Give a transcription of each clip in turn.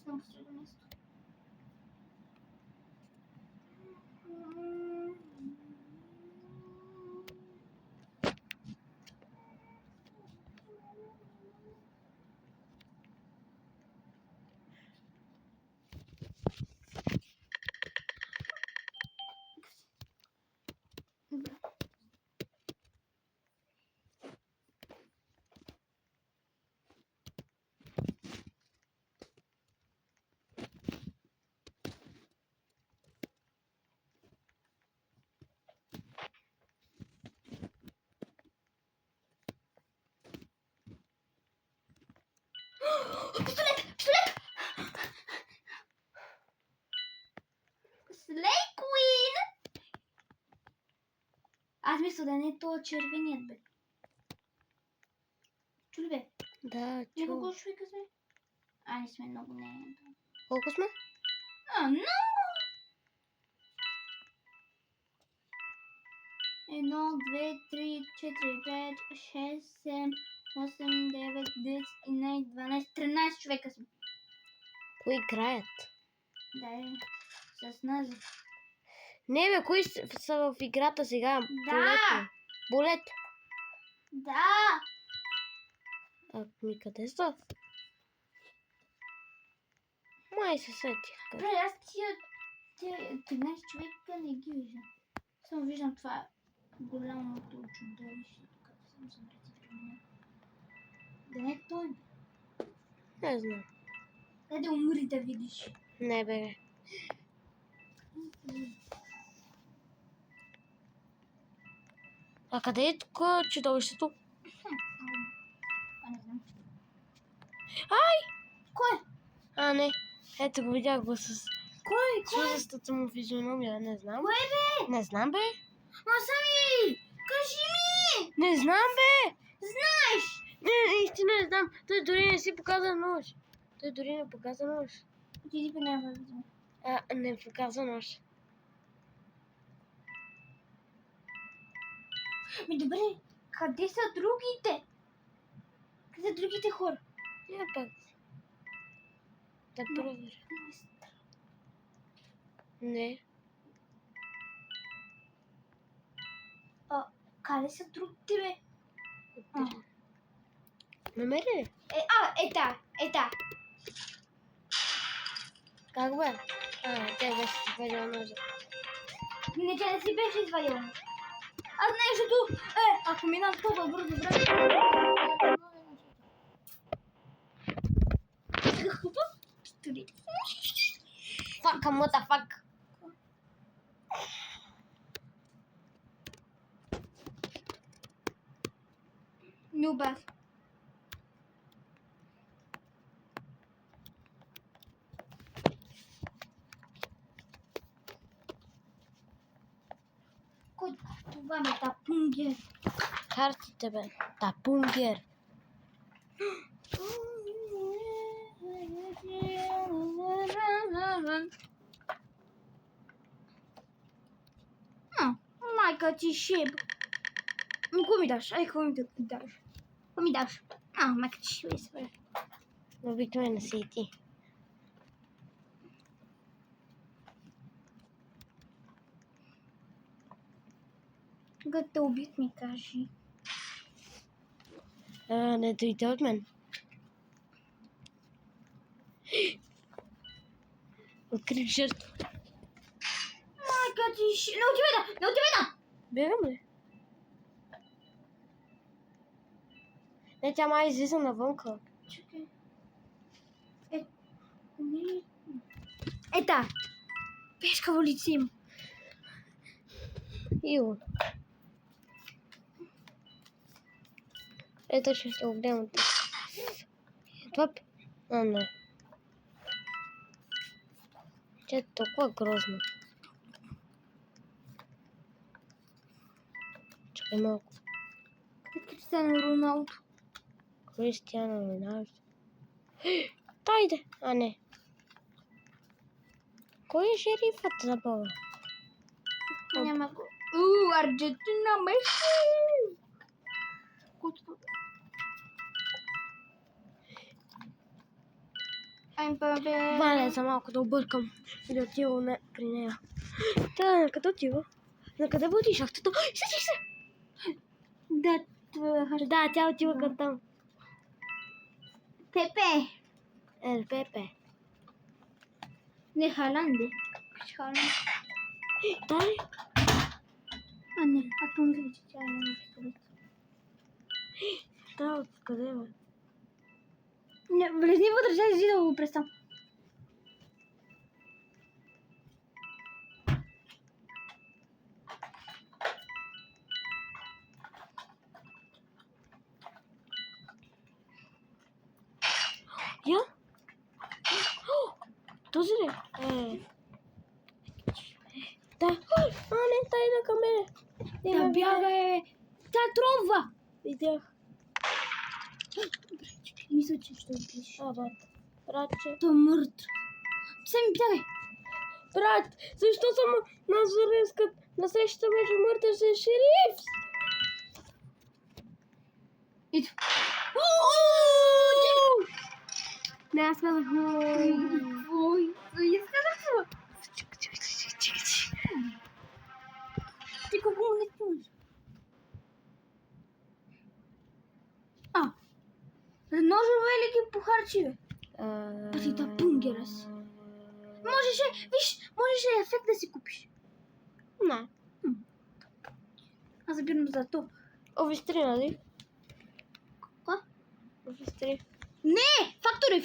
Съм посреdo място. Слей Куин! Аз мисля да не е то червеният, бе. Чули, бе? Да, Ние чу. колко човека сме? Не сме много, не. Колко сме? Много! 1, 2, 3, 4, 5, 6, 7, 8, 9, 10, 11, 12, 13 човека сме. Кои играят? Да, с нас. Не, бе, кои са в играта сега? Да! Болет. Да! Ми къде са? Май се сетих. Бре, аз тия 13 човека не ги виждам. Само виждам това голямото чудовище. Тук съм замръзил. Да не е той. Не знам. Да умри да видиш. Не, бе. А къде е тук чудовището? Не знам. Ай! Кой? Не. Ето го видях го с Кой? слузестата му физиономия. Не знам. Кой бе? Не знам, бе. Масами! Кажи ми! Не знам, бе. Знаеш! Не, истина не знам. Той дори не си показа нож. Той дори не показа нож. Отиди при него да видим. Не показа нож. Добре, къде са другите? Къде са другите хора? Я пак. Да проверя. Не. Къде са другите, бе? Намери ли? Ета. Как бе? Тя беше си извадила ножа. Не, тя не си беше извадила. Аз нещото... Ако минам толкова бързо време... Каквото? Стори. Фака, мътафак. Нюбас. Това ме тапунгер. Картите, бе. Тапунгер. Майка ти шиб. Какво ми даш? Какво ми даш? Какво ми даш? Майка ти шиб. Обикновено си и ти. Когато те убит ми кажи. Не дойде от мен. Открих жертва. Майка ти шиб. Не отивай да! Бегам ли? Не, тя май излиза навънка. Чакай. Ета. Пешкаво лице им. Ио. Ето ще го гледам. Това... не. Тя е толкова грозна. Чакай малко. Кристиано Роналдо. Кристиано Роналдо. Тайде! Не. Кой е шерифът за Бога? Няма го. Аржентина Меси! Vale, să malko da obъркам и да отиваме при нея. Та, на къде отива? На къде водиш автото? Сетих се! Да, тя отива към там. Пепе. Пепе. Не, Халанде. Да ли? А, не. Аз помня, че тя има пистолет. Да, къде бе? Не, влезни вътре, сега да го представям. Я? Този ли? Да. А, не, тай да към мене. Да бягай, тя тромва. Видях. Мисля, че ще убиеш. Братче. Той е мъртв. Семи, бягай. Брат, защо съм на срещата между мъртвия шериф? Ето. Не, аз казах. Ой, изказах това. Ти какво не спомняш? Ножове ли ги похарчи, бе? Пъти да пунгера си. Можеше ефект да си купиш. Не. Аз забирам за то. Офис 3, нали? Какво? Офис 3. Не! Фактори!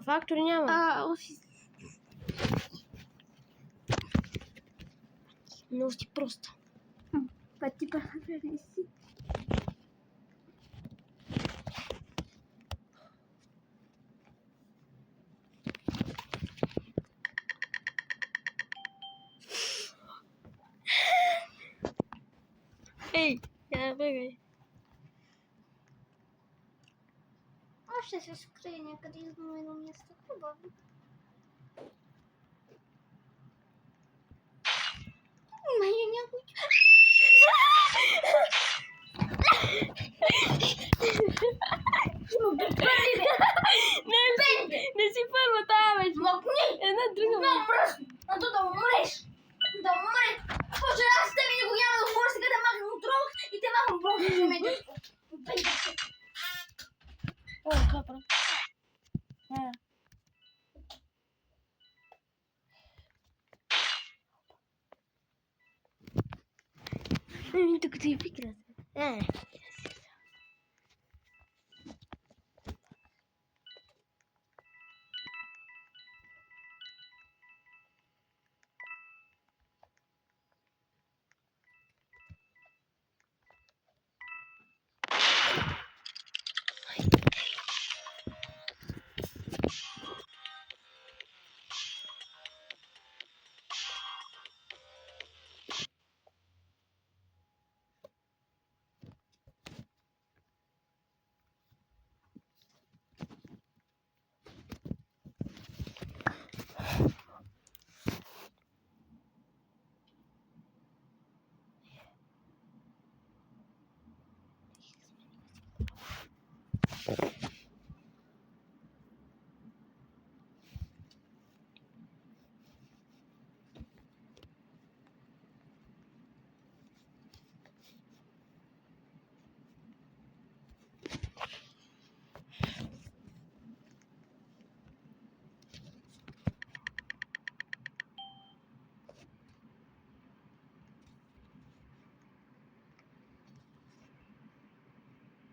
Фактори няма. Офис. Много си проста. Пъти пренеси. Ей, я бегай. Аз ще се скрия някъде извън едно място. Хубаво. Май някой... Не си първа тая вече. Мъкни! Една друга. Много мръсно! А то да умреш! Да умреш! Боже, аз с тебе никога няма да говоря, сега да махам отрок и те махам просто за мен. О, капра. Тук ти е пикра.